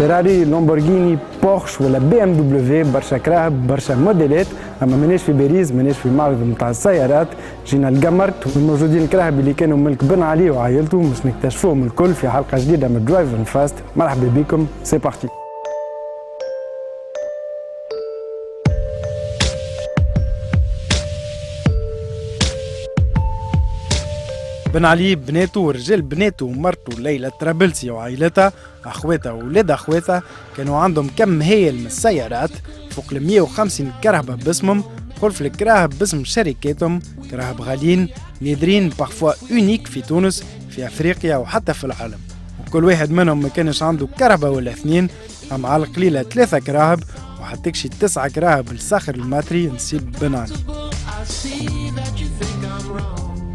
فيراري، لامبورغيني، بورش ولا بي ام دبليو، برشا كراهب برشا موديلات. اما ماناش في باريس، ماناش في معرض نتاع السيارات، جينا القمرت وموجودين الكراهب اللي كانوا ملك بن علي وعائلته باش نكتشفوهم الكل في حلقه جديده من درايفن فاست. مرحبا بكم، سي بارتي. بن علي بناته ورجال بناته ومرته ليلى طرابلسي وعائلتها اخواتها واولاد اخواتها كانوا عندهم كم هايل من السيارات، فوق ال 150 كرهبه باسمهم، غرف الكراهب باسم شركاتهم، كراهب غاليين نادرين بارفوا اونيك في تونس في افريقيا وحتى في العالم. وكل واحد منهم ما كانش عنده كرهبه ولا اثنين، اما على القليله 3 كراهب وحتكشي 9 كراهب لصخر الماتري نسيب بن علي.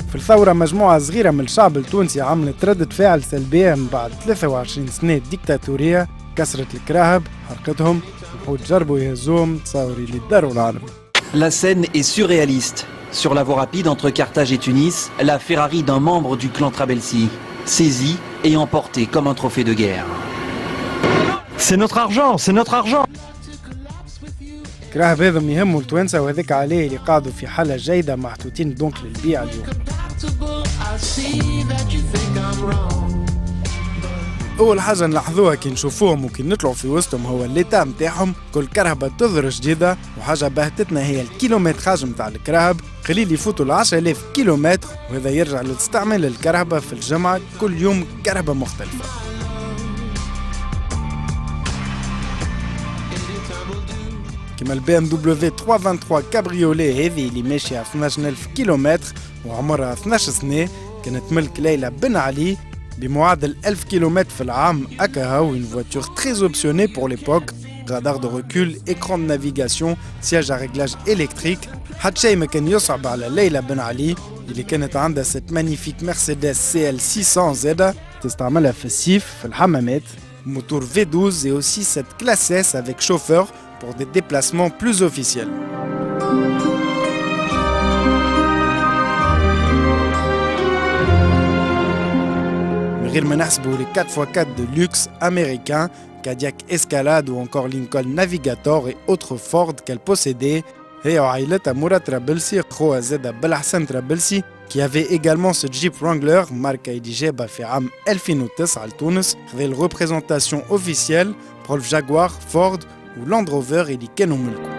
في الثورة مجموعة صغيرة من الشعب التونسي عملت ردة فعل سلبية من بعد 23 سنة ديكتاتورية، كسرت الكراهب، حرقتهم، وجربوا يهزوهم تصاوري اللي داروا العالم. La scène est surréaliste. Sur la voie rapide entre Carthage et Tunis, la Ferrari d'un membre du clan Trabelsi, saisie et emportée comme un trophée de guerre. C'est notre argent, c'est notre argent. الكراهب هذم يهموا التوانسة وهذاك عليه اللي قاعدوا في حالة جيدة محطوطين دونك للبيع اليوم. أول حاجة نلاحظوها كي نشوفوهم وكي نطلعوا في وسطهم هو الليتا متاعهم، كل كرهبة تظهر جديدة. وحاجة بهتتنا هي الكيلومتراج متاع الكراهب، قليل يفوتوا 10,000 كيلومتر، وهذا يرجع لاستعمال الكرهبة في الجمعة، كل يوم كرهبة مختلفة. كما البي ام دبليو 323 كابريولي هذه اللي ماشية 12,000 كيلومتر وعمرها 12 سنة، كانت ملك ليلى بن علي بمعدل 1000 كيلومتر في العام. أكاها وين فواتور تري اوبسيوني بور ليبوك، رادار دو ريكول، إكران دو نافيغاسيون، سياج ا ريغلاج إلكتريك. حتى شيء ما كان يصعب على ليلى بن علي اللي كانت عندها ست مانيفيك مرسيدس سي ال 600 زادة تستعملها في الصيف في الحمامات. موتور V12 et aussi cette classe S avec chauffeur pour des déplacements plus officiels. من غير ما نحسبوا les 4x4 de luxe américains, Cadillac Escalade ou encore Lincoln Navigator et autres Ford qu'elle possédait. هي وعائلتها مراد طرابلسي، خوها زادا بالحسن طرابلسي qui avait également ce Jeep Wrangler ماركة اللي جابها في عام 2009 لتونس، خذا الريبريزونتاسيون اوفيسيال بروف جاكوار، فورد ولاند روفر اللي كانوا ملكو.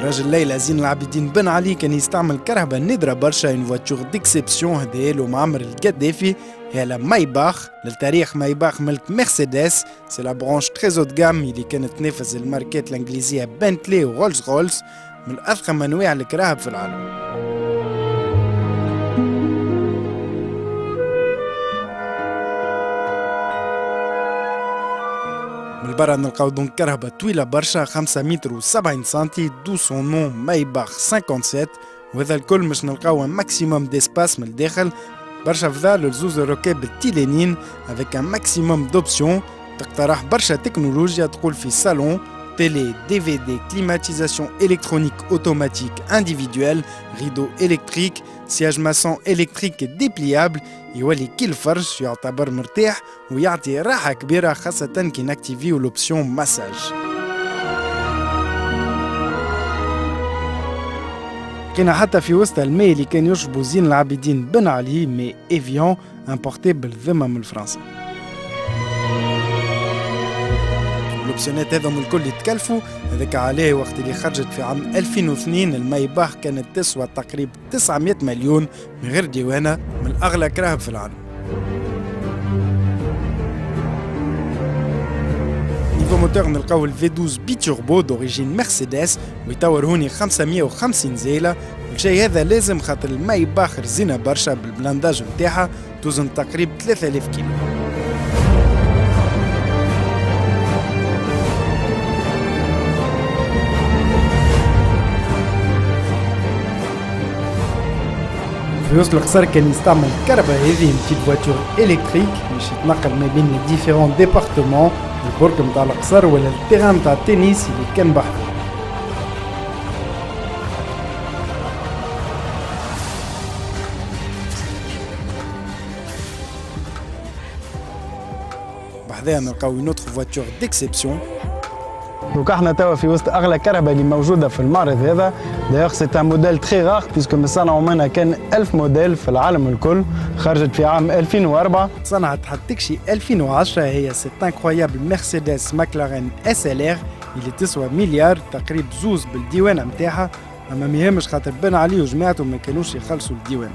راجل ليلى زين العابدين بن علي كان يستعمل كرهبة نادرة برشا، اون فواتور ديكسيبسيون هداها له معمر القدافي، هي لا مايباخ. للتاريخ مايباخ ملك مرسيدس، سي لا برانش تري اوت جام اللي كانت تنافس الماركات الانجليزية بنتلي ورولز رويس، من أضخم أنواع الكراهب في العالم. من برا نلقاو دونك كرهبة طويلة برشا 5 متر و70 سنتي، دو سون نون مايباخ 57، وهذا الكل مش نلقاو ماكسيموم ديسباس من الداخل، برشا فضاء للزوز الركاب التيلانين افيك ان ماكسيموم دوبسيون، تقترح برشا تكنولوجيا تقول في صالون، télé, DVD, climatisation électronique automatique individuelle, rideau électrique, siège maçon électrique dépliable. يولي كل فرش يعتبر مرتاح ويعطي راحة كبيرة، خاصة كي نكتيفيو لوبسيون مساج. كنا حتى في وسط الماء اللي كان يشربوا زين العابدين بن علي، مي إيفيون امبورتي بالذمة من فرنسا. الاوبسيونات هذم الكل يتكلفوا، هذاك عليه وقت اللي خرجت في عام 2002 المايباخ كانت تسوى تقريبا 900 مليون من غير ديوانة، من أغلى كراهب في العالم. نيفو موتور نلقاو الفي 12 بيتوربو دوريجين مرسيدس ويطور هوني 550 زيلة. الشيء هذا لازم خاطر الماي باخر زينة برشا بالبلانداج نتاعها توزن تقريبا 3000 كيلو. في وسط القصر كان يستعمل الكهرباء هذه بتيت فواتور الكتريك باش يتنقل ما بين لي ديفيرون ديبارتمون، البرج نتاع القصر ولا التيران نتاع التنس اللي كان بحثه. بعدها نلقاو اون اوتر فواتور ديكسيبسيون. Donc احنا توا في وسط اغلى كهرباء اللي موجوده في المعرض هذا. دايوغ سي ان موديل تري رار بيسكو مصنعوا منها كان 1000 موديل في العالم الكل، خرجت في عام 2004. صنعت حتى شي 2010. هي سي انكرويابل مرسيدس ماكلارين اس ال ار اللي تسوى مليار تقريبا زوز بالديوانه نتاعها، اما ما يهمش خاطر بن علي وجماعته ما كانوش يخلصوا الديوانه.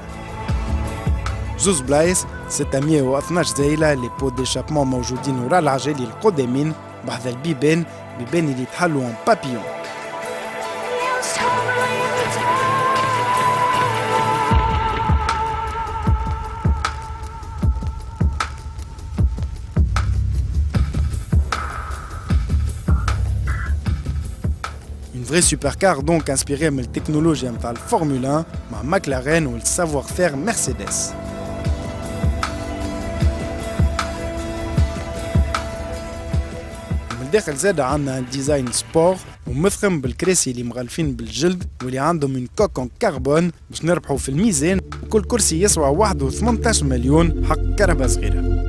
زوز بلايص 612 زايله، لي بو ديشابمون موجودين ورا العجالي القدامين بحذا البيبان اللي يتحلوا ان بابيون. Une vraie supercar donc inspirée من التكنولوجيا نتاع الفورمول 1 مع ماكلارين والسافوار فير مرسيدس. داخل زاد عندنا ديزاين سبور ومفخم بالكراسي اللي مغلفين بالجلد واللي عندهم من كوكون كربون باش نربحوا في الميزان. كل كرسي يسوى 18 مليون حق كهرباء صغيره.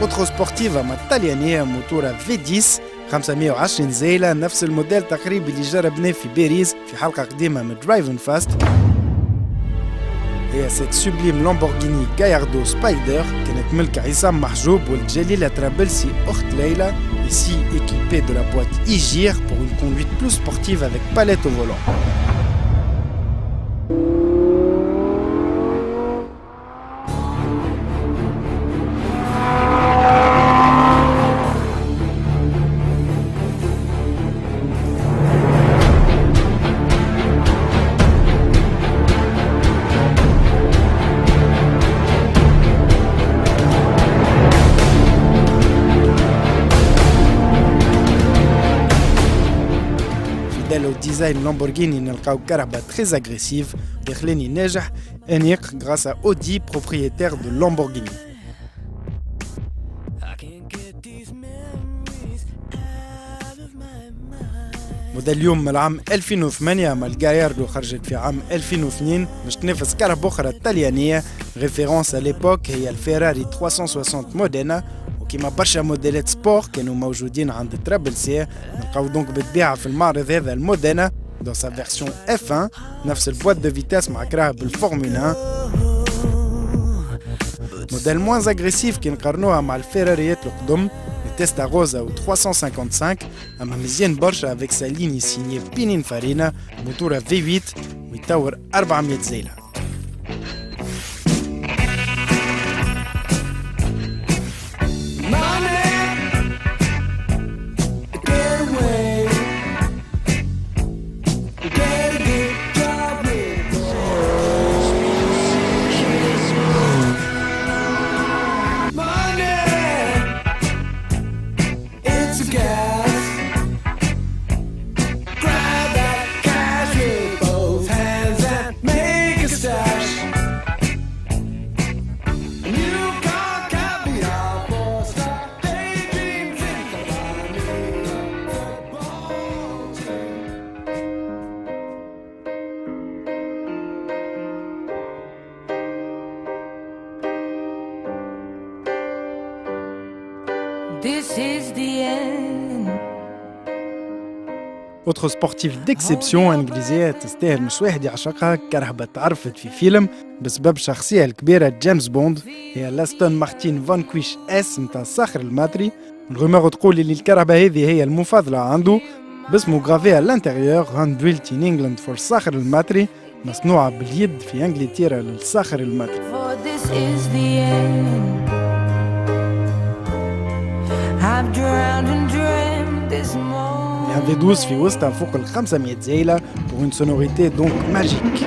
اوترو سبورتيفا مع الطليانية موتورة V10 520 زايلة، نفس الموديل تقريبا اللي جربناه في باريس في حلقة قديمة من درايفن فاست. هي سيت سوبليم لامبورغيني جاياردو سبايدر كانت ملك عصام محجوب والجليلة ترابلسي أخت ليلى، ici équipée de la boîte e-Gir pour une conduite plus sportive avec palette au volant. au design Lamborghini نلقاو كهرباء très agressive داخليني ناجح انيق grâce à Audi propriétaire de Lamborghini. موديل اليوم من العام 2008 اما الجاياردو خرجت في عام 2002 باش تنافس كهرباء اخرى الطليانيه. ريفيرونس على ليبوك هي الفيراري 360 مودينا، وكما برشا موديلات سبور كانوا موجودين عند ترابلسي نلقاو دونك بالطبيعه في المعرض هذا المودينا دون سا فيرسيون F1 نفس البوات دو فيتاس معكراها بالفورمولا 1. موديل موان اغريسيف كي نقارنوها مع الفيراريات القدم تيستا روزا و 355 اما مزيان برشا افيك سا ليني سيني بينينفارينا موتورة V8 ويطور 400 زيلة. this is the end. Autre sportif d'exception انجليزيه تستاهل مش واحد يعشقها، كرهبة تعرفت في فيلم بسبب الشخصيه الكبيره جيمس بوند، هي لاستون مارتين فان كويش اس متاع الصخر الماتري. الغومور تقول اللي الكرهبة هذه هي المفضله عنده، باسمه غافي على الانتيريور هاند بيلت ان انجلاند فور الصخر الماتري، مصنوعه باليد في انجلترا للصخر الماتري. This is the end. I've drowned and dreamt this moment. Un V12 في وسطها فوق ال 500 زايلة pour une sonorité donc magique.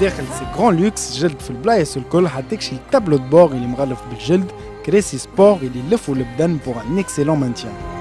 داخل سي غران لوكس جلد في البلايص الكل حتكشي التابلو دبور اللي مغلف بالجلد كريسي سبور اللي يلفوا البدن pour un excellent maintien.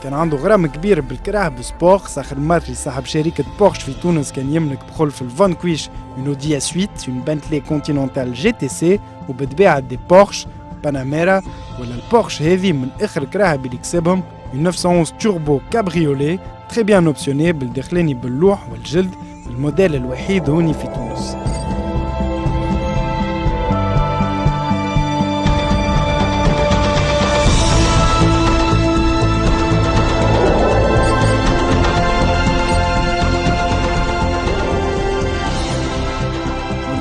كان عنده غرام كبير بالكره بالسبور، صاحب الماتري صاحب شركة بورش في تونس، كان يملك بخلف الفان كويش اون اوديا سويت اون بنتلي كونتينونتال جي تي سي، وبالطبيعة دي بورش باناميرا ولا البورش هذه من اخر كراهب اللي كسبهم، اون 911 توربو كابريولي تري بيان اوبسيوني بالداخلاني باللوح والجلد، الموديل الوحيد هوني في تونس.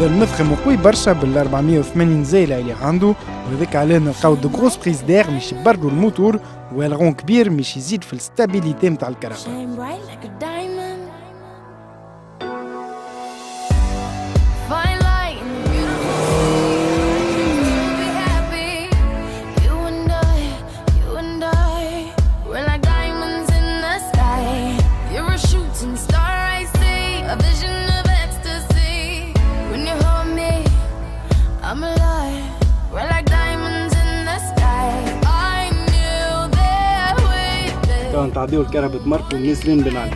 المفخم وقوي برشا بال 480 زايلة اللي عنده، وهذاك علاه نلقاو دو غروس بريز دير مش يبردوا الموتور، والغون كبير مش يزيد في الستابيليتي نتاع الكهرباء. نتعديو الكرهبة مارتو النسرين بن علي.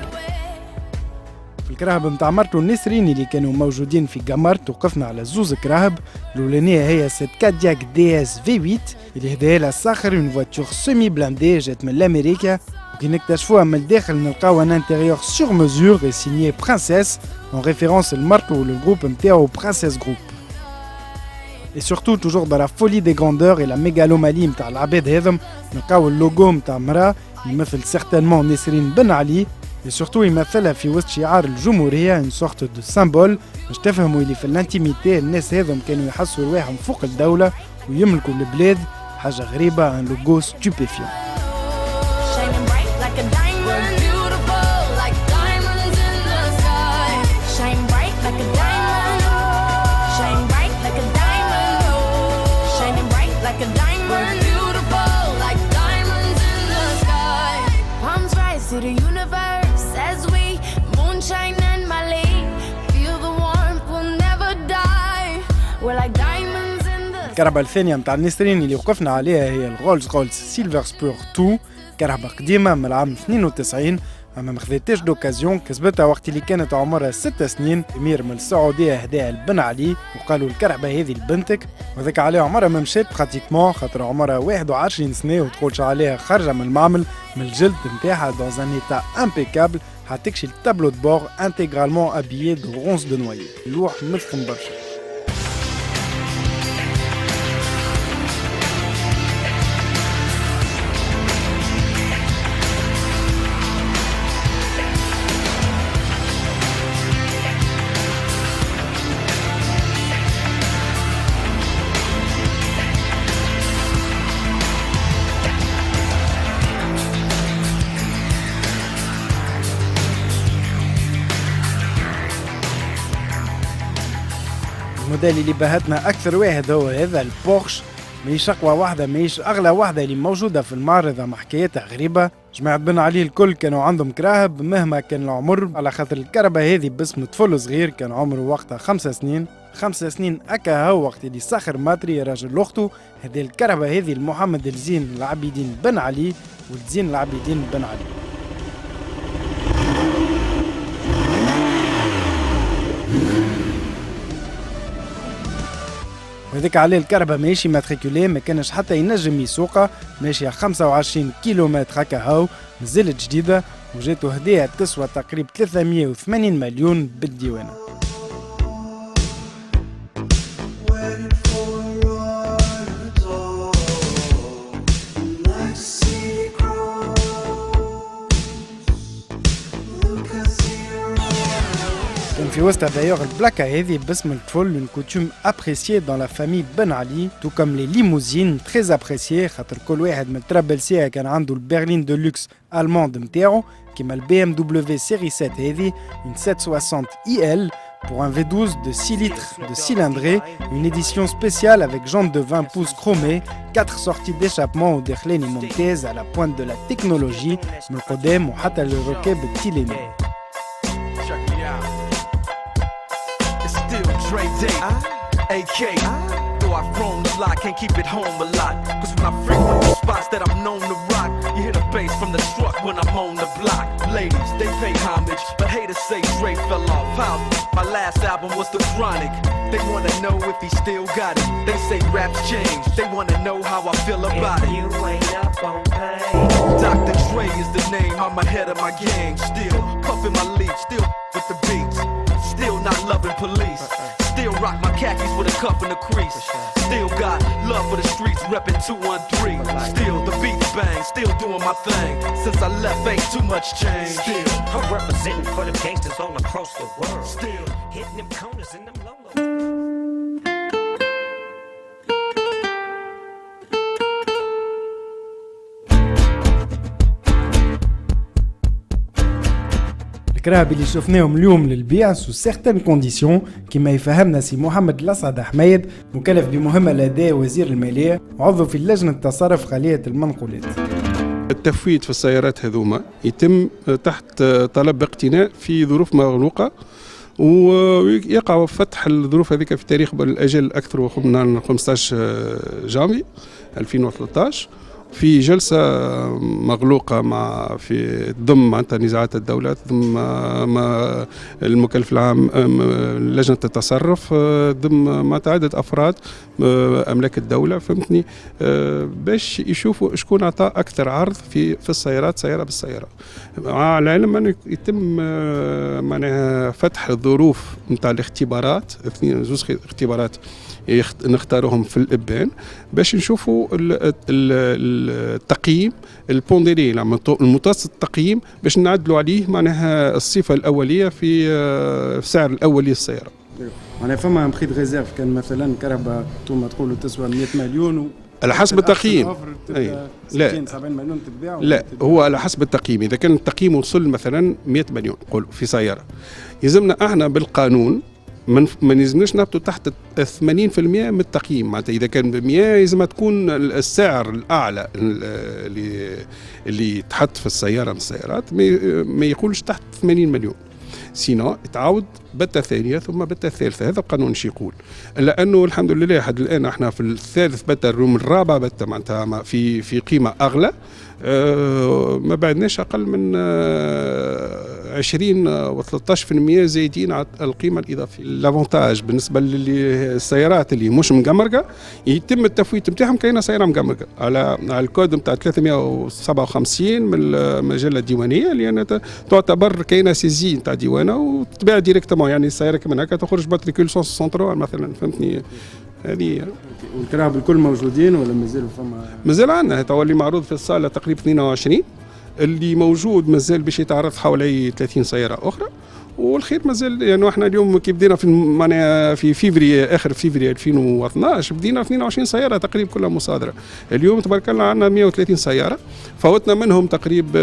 في الكرهبة متاع مارتو النسرين اللي كانوا موجودين في جامارت وقفنا على زوز كراهب. الأولانية هي سيت كادياك دي اس في 8 اللي هداها لها الصاخر، اون فواتور سيمي بلاندي جات من الأمريكا، وكي نكتشفوها من الداخل نلقاو ان انتيريور سور مزور اي سينيي برانسيس اون ريفيرونس لمارتو والجروب نتاعو برانسيس جروب. Et surtout toujours dans la folie des grandeurs et la mégalomanie متاع العباد هذم نلقاو اللوغو متاع مرا يمثل certainement نسرين بن علي، et surtout يمثلها في وسط شعار الجمهورية une sorte de symbole باش تفهموا اللي في الانتيميتي الناس هذم كانوا يحسوا رواحهم فوق الدولة ويملكوا البلاد، حاجة غريبة، un logo stupéfiant. To the universe as we moonshine and Mali, feel the warmth, we'll never die, we're like diamonds in the. الكهرباء الثانية متاع النسرين اللي وقفنا عليها هي الرولز رويس سيلفر سبور 2، كهرباء قديمة من العام 92، اما ما خذيتش دوكازيون، كسبتها وقت اللي كانت عمرها 6 سنين، امير من السعودية هداها لبن علي وقالوا الكهرباء هذه لبنتك، وذاك عليها عمرها ما مشات براتيكمون خاطر عمرها 21 سنة وتقولش عليها خارجة من المعمل من الجلد نتاعها dans un état impeccable، حتكشي التابلو دو بور intégralement habillé de ronces de noyer، اللوح مثخن برشا. الموديل اللي بهتنا أكثر واحد هو هذا البورش ماهيش أقوى واحدة ماهيش أغلى واحدة اللي موجودة في المعرض، أما حكايتها غريبة. جماعة بن علي الكل كانوا عندهم كراهب مهما كان العمر، على خاطر الكربة هذه باسم طفل صغير كان عمره وقتها 5 سنين. 5 سنين أكا هو وقت اللي سخر ماتري راجل أخته هذه الكربة هذه لمحمد الزين العابدين بن علي والزين العابدين بن علي. وهذاك عليه الكربة ماشي ماتريكولي، ما كانش حتى ينجم يسوقها، ماشية 25 كيلومتر هكا هاو، مازالت جديدة وجاتو هدية تسوى تقريبا 380 مليون بالديوانة. في وسط d'ailleurs البلاكة هذه باسم الطفل une coutume appréciée dans la famille Ben Ali, tout comme les limousines très appréciées خاطر كل واحد من طرابلسية كان عنده البرلين دو لوكس ألماند نتاعو كيما البي ام دبليو سيري 7 هذه une 760 IL pour un V12 de 6 litres de cylindrée, une édition spéciale avec jantes de 20 pouces chromées, 4 sorties d'échappement وداخلين ممتاز à la pointe de la technologie من القدام وحتى للركاب التيليني. Dre Day, AK, though I've roam the lot, can't keep it home a lot. Cause when I frequent the spots that I'm known to rock, you hear the bass from the truck when I'm on the block. Ladies, they pay homage, but haters say Dre fell off. How? My last album was The Chronic. They wanna know if he still got it. They say raps change, they wanna know how I feel about it. You ain't up on pain. Dr. Dre is the name, I'm ahead of my game. Still puffin' my leaf, still with the beats. Still not loving police. Still rock my khakis with a cuff and a crease. Still got love for the streets, reppin' 213. Still the beats bang, still doing my thing. Since I left, ain't too much change. Still I'm representing for them gangsters all across the world. Still hitting them corners and them lolos. الكراهب اللي شفناهم اليوم للبيع سو سيغتان كونديسيون كما يفهمنا سي محمد الأسعد حميد مكلف بمهمة لدى وزير المالية وعضو في لجنة تصرف خلية المنقولات. التفويت في السيارات هذوما يتم تحت طلب اقتناء في ظروف مغلوقة ويقع فتح الظروف هذيك في تاريخ الأجل أكثر من 15 جانفي 2013 في جلسة مغلوقة مع في ضم معناتها نزاعات الدولة ضم المكلف العام لجنة التصرف ضم مع عدة أفراد أملاك الدولة فهمتني باش يشوفوا شكون عطى أكثر عرض في السيارات سيارة بالسيارة مع العلم أنه يتم معناها فتح الظروف نتاع الاختبارات زوز اختبارات نختارهم في الإبان باش نشوفوا التقييم البونديري المتوسط التقييم باش نعدلوا عليه معناها الصفة الأولية في السعر الأولي للسيارة. معناها فما بري دو ريزيرف كان مثلا كهرباء انتم تقولوا تسوى 100 مليون على حسب التقييم. لا 70 مليون تتباع لا هو على حسب التقييم. إذا كان التقييم وصل مثلا 100 مليون نقول في سيارة يلزمنا احنا بالقانون ما نلزمناش نهبطوا تحت 80% من التقييم معناتها اذا كان ب 100 لازم تكون السعر الاعلى اللي تحط في السياره من السيارات ما يقولش تحت 80 مليون سينو تعاود بتة ثانية ثم بتة ثالثة. هذا القانون شي يقول إلا أنه الحمد لله حد الآن احنا في الثالث بتة الروم الرابع بتة معناتها في قيمة أغلى ما بعدناش أقل من 20 و 13% زايدين على القيمة الإضافية. الافونتاج بالنسبة للسيارات اللي مش مقمرقة يتم التفويت نتاعهم كاينة سيارة مقمرقة على الكود نتاع 357 من المجلة الديوانية لأن تعتبر كاينة سيزي نتاع ديوانة وتباع ديريكتومون يعني السيارة كمان هكا تخرج ماتريكول 163 مثلا فهمتني. هذه والكراهب الكل موجودين ولا مازال فما؟ مازال عندنا هو اللي معروض في الصالة تقريبا 22 اللي موجود مازال باش يتعرض حوالي 30 سيارة أخرى والخير مازال يعني احنا اليوم كي بدينا في معناها في فيفري اخر فيفري 2012 بدينا 22 سيارة تقريبا كلها مصادرة. اليوم تبارك الله عندنا 130 سيارة فوتنا منهم تقريبا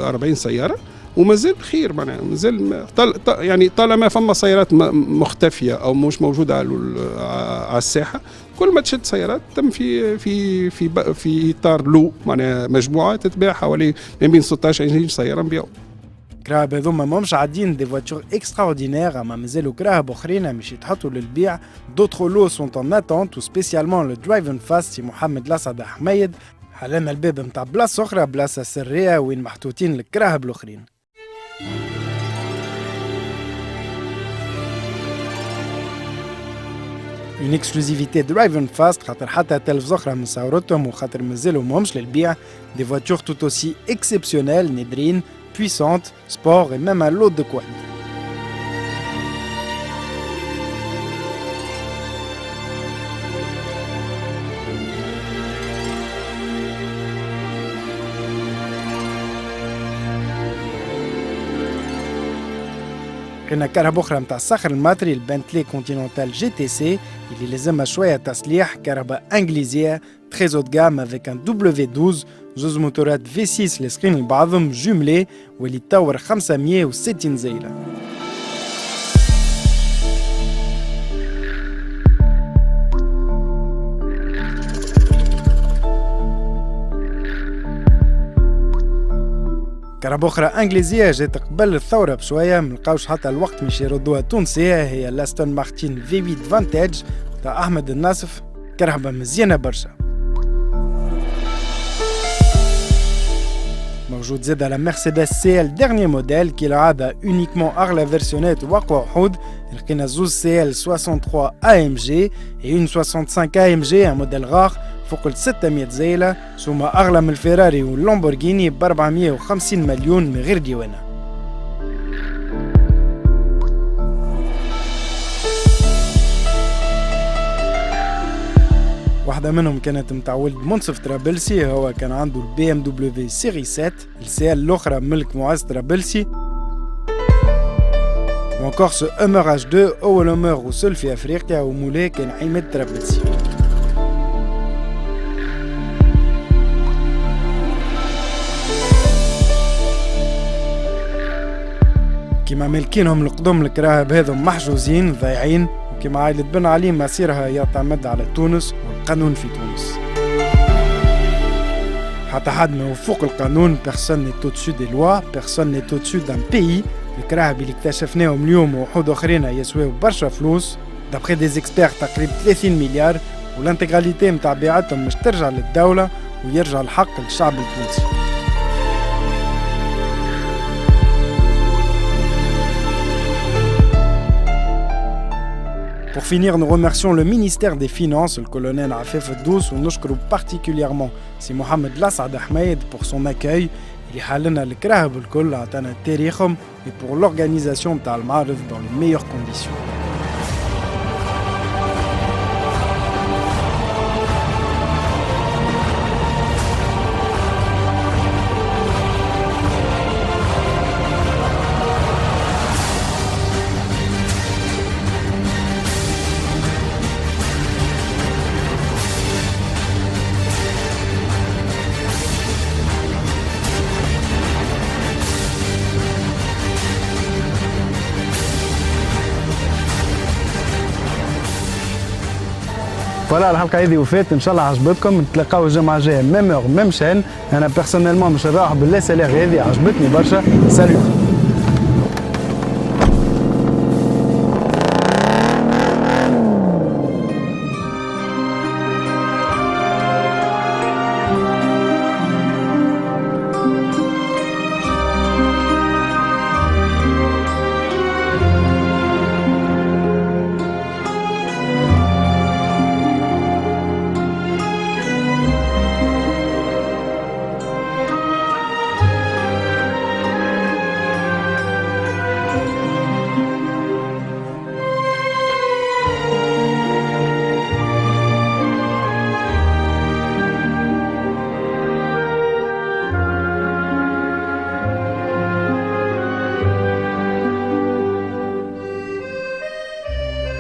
40 سيارة ومازال بخير معناها مازال يعني طالما فما سيارات مختفيه او مش موجوده على الساحه، كل ما تشد سيارات تم في اطار لو معناها مجموعه تتباع حوالي ما بين 16 20 سياره نبيعوا. كراهب هذوما ماهمش عاديين دي فواتور اكستراوردينير، اما مازالوا كراهب اخرين مش يتحطوا للبيع. دوترو لو سونت ان اتونت وسبيسيالمون لو درايفن فاست سي محمد الاسعد حميد حلنا الباب نتاع بلاصه اخرى، بلاصه سريه وين محطوطين الكراهب الاخرين. اون اكسكلوزيفيتي درايفن فاست خاطر حتى تلف اخرى من صورتهم وخاطر مازالوا ماهمش للبيع. دي فواتور توت اوسي اكسبسيونيل نادرين puissante, sport et même un lot de quad. كنا كهرباء أخرى متاع الصخر الماتري البنتلي كونتيننتال جي تي سي اللي لازمها شوية تصليح، كهرباء انجليزية très haut de gamme avec un W12 زوز موتورات V6 لسخين لبعضهم جملي واللي تطور 560 زيلة. كهرباء أخرى إنجليزية جات قبل الثورة بشوية، منلقاوش حتى الوقت مش يردوها تونسية، هي لاستون مارتين V8 فانتاج تاع أحمد الناصف، كهرباء مزيانة برشا. موجود زاد على مرسيدس سي ال ديرني موديل كي العادة اونيكمون اغلى فيرسيونات وأقوى وحود. لقينا زوز سي ال 63 AMG et une 65 AMG un موديل غار فوق ال 600 زيلة، ثم أغلى من الفيراري واللامبورغيني ب 450 مليون من غير ديوانة. واحدة منهم كانت متاع ولد منصف طرابلسي، هو كان عنده البي ام دبليو سيري 7. السي ال الأخرى ملك معز طرابلسي. وانكور سو امر اش 2 أول امر وصل في أفريقيا ومولاه كان عماد طرابلسي. كيما مالكينهم القدم الكراهب هذم محجوزين ضايعين، كما عائلة بن علي مصيرها يعتمد على تونس والقانون في تونس. حتى حد ما هو فوق القانون، personne n'est au-dessus des lois, personne n'est au-dessus d'un pays. الكراهب اللي اكتشفناهم اليوم ووحود اخرين يسواو برشا فلوس، دابخي دي زيكسبير تقريبا 30 مليار، والانتغراليتي متاع بيعتهم مش ترجع للدولة ويرجع الحق للشعب التونسي. Pour finir, nous remercions le ministère des Finances, le colonel Afef Dous, et nous remercions particulièrement si Mohamed Lasad Ahmed pour son accueil. Il a donné le krahab le kol, a donné tarikhom et pour l'organisation de Al-Marif dans les meilleures conditions. فوالا الحلقه هذه وفات، ان شاء الله عجبتكم. نتلاقاو الجمعه الجايه ميم اور ميم شان. انا بيرسونيلمون مش نروح بالله سالير هذه عجبتني برشا. سالو.